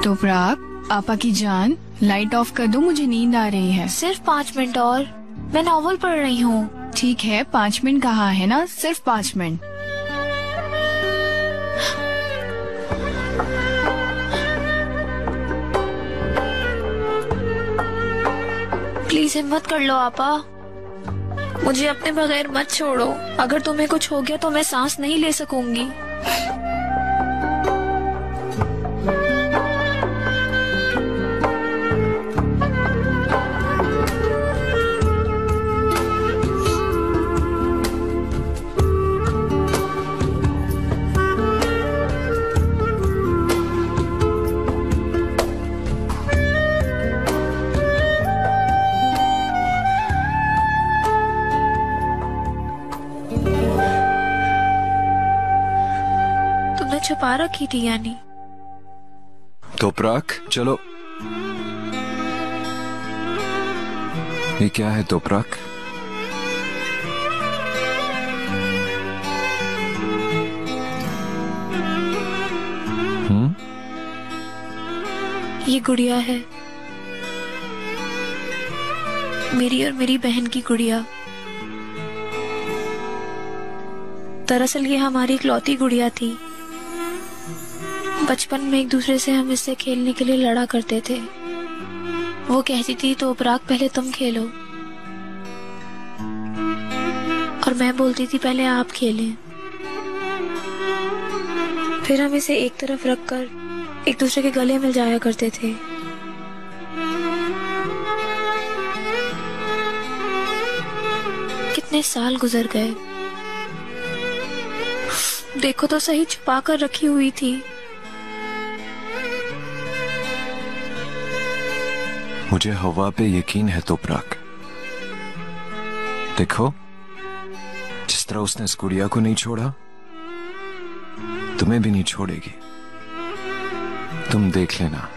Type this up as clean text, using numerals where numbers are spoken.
तो प्राग, आपा की जान, लाइट ऑफ कर दो, मुझे नींद आ रही है। सिर्फ 5 मिनट और, मैं नॉवल पढ़ रही हूँ। ठीक है, 5 मिनट कहा है ना, सिर्फ 5 मिनट। प्लीज हिम्मत कर लो आपा, मुझे अपने बगैर मत छोड़ो। अगर तुम्हें कुछ हो गया तो मैं सांस नहीं ले सकूंगी। छुपा रखी थी यानी। तो प्राक चलो। ये क्या है तो प्राक? ये गुड़िया है, मेरी और मेरी बहन की गुड़िया। दरअसल ये हमारी इकलौती गुड़िया थी। बचपन में एक दूसरे से हम इससे खेलने के लिए लड़ा करते थे। वो कहती थी तो प्राग पहले तुम खेलो, और मैं बोलती थी पहले आप खेलें। फिर हम इसे एक तरफ रखकर एक दूसरे के गले मिल जाया करते थे। कितने साल गुजर गए, देखो तो सही, छुपा कर रखी हुई थी। मुझे हवा पे यकीन है तो प्राक। देखो, जिस तरह उसने इस गुड़िया को नहीं छोड़ा, तुम्हें भी नहीं छोड़ेगी। तुम देख लेना।